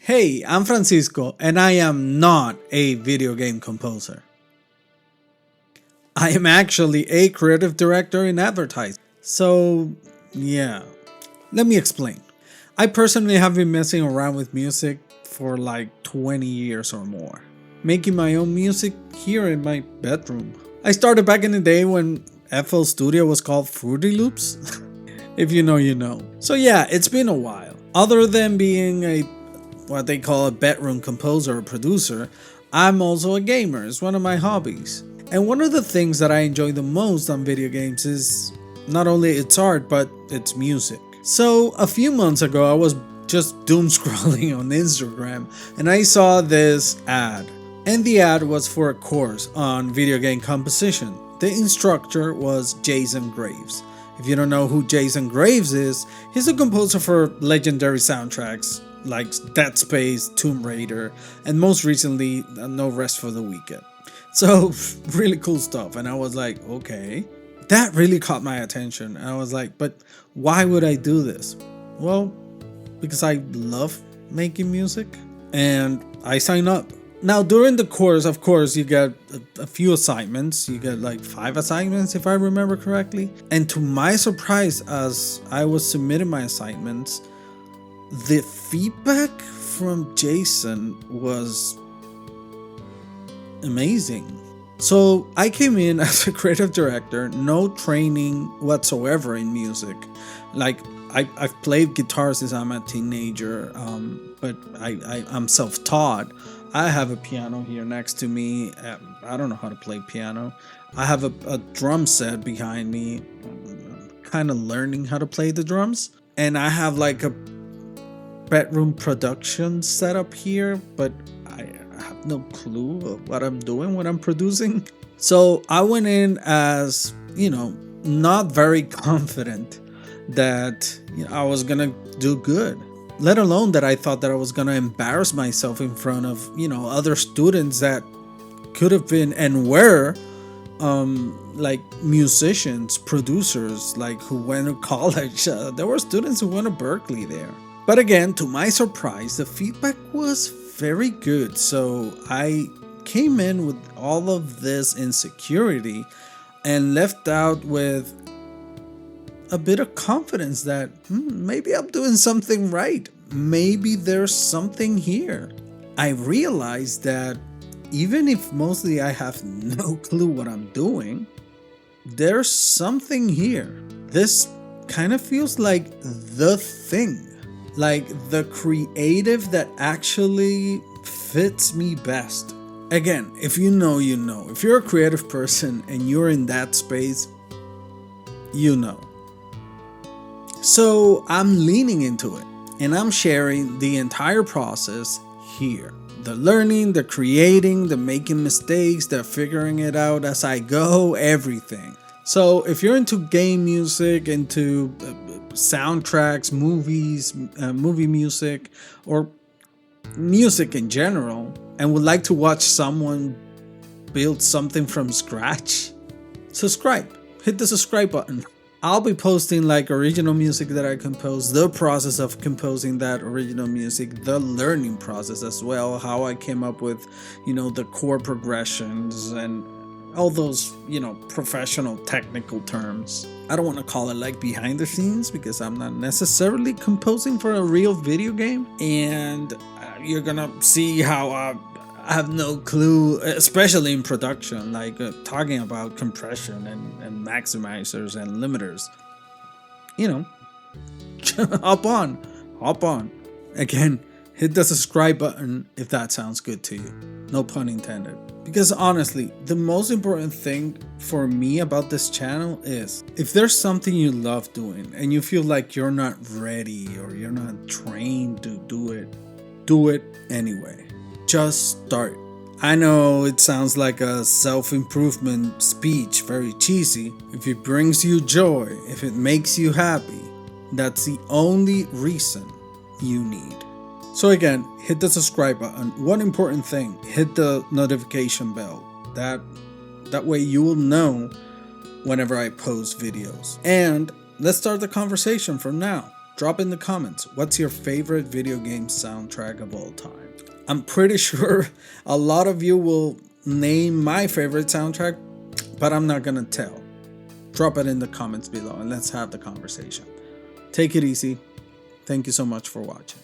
Hey, I'm Francisco, and I am not a video game composer. I am actually a creative director in advertising. So, yeah, let me explain. I personally have been messing around with music for like 20 years or more, making my own music here in my bedroom. I started back in the day when FL Studio was called Fruity Loops. If you know, you know. So, yeah, it's been a while. Other than being a what they call a bedroom composer or producer, I'm also a gamer. It's one of my hobbies. And one of the things that I enjoy the most on video games is not only its art, but its music. So a few months ago, I was just doom scrolling on Instagram and I saw this ad. And the ad was for a course on video game composition. The instructor was Jason Graves. If you don't know who Jason Graves is, he's a composer for legendary soundtracks like Dead Space, Tomb Raider, and most recently, No Rest for the Wicked. So, really cool stuff. And I was like, okay, that really caught my attention. And I was like, but why would I do this? Well, because I love making music and I signed up. Now, during the course, of course, you get a few assignments. You get like 5 assignments, if I remember correctly. And to my surprise, as I was submitting my assignments, the feedback from Jason was amazing. So I came in as a creative director, no training whatsoever in music. Like I've played guitar since I'm a teenager, but I'm self-taught. I have a piano here next to me. I don't know how to play piano. I have a drum set behind me. I'm kind of learning how to play the drums. And I have like a bedroom production setup here, but I have no clue of what I'm doing when I'm producing. So I went in as, not very confident that I was gonna do good. Let alone that I thought that I was gonna embarrass myself in front of, other students that could have been and were like musicians, producers, like who went to college. There were students who went to Berkeley there. But again, to my surprise, the feedback was very good. So I came in with all of this insecurity and left out with a bit of confidence that maybe I'm doing something right. Maybe there's something here. I realized that even if mostly I have no clue what I'm doing, there's something here. This kind of feels like the thing. Like the creative that actually fits me best. Again, if you know, you know. If you're a creative person and you're in that space, you know. So I'm leaning into it and I'm sharing the entire process here. The learning, the creating, the making mistakes, the figuring it out as I go, everything. So if you're into game music, into soundtracks, movies, movie music, or music in general, and would like to watch someone build something from scratch, subscribe. Hit the subscribe button. I'll be posting like original music that I composed, the process of composing that original music, the learning process as well, how I came up with, the chord progressions and all those, professional technical terms. I don't want to call it like behind the scenes because I'm not necessarily composing for a real video game. And you're gonna see how I have no clue, especially in production, like talking about compression and maximizers and limiters. Hop on. Again, hit the subscribe button if that sounds good to you. No pun intended. Because honestly, the most important thing for me about this channel is if there's something you love doing and you feel like you're not ready or you're not trained to do it anyway. Just start. I know it sounds like a self-improvement speech, very cheesy. If it brings you joy, if it makes you happy, that's the only reason you need. So again, hit the subscribe button. One important thing, hit the notification bell. That way you will know whenever I post videos. And let's start the conversation from now. Drop in the comments, what's your favorite video game soundtrack of all time? I'm pretty sure a lot of you will name my favorite soundtrack, but I'm not gonna tell. Drop it in the comments below and let's have the conversation. Take it easy. Thank you so much for watching.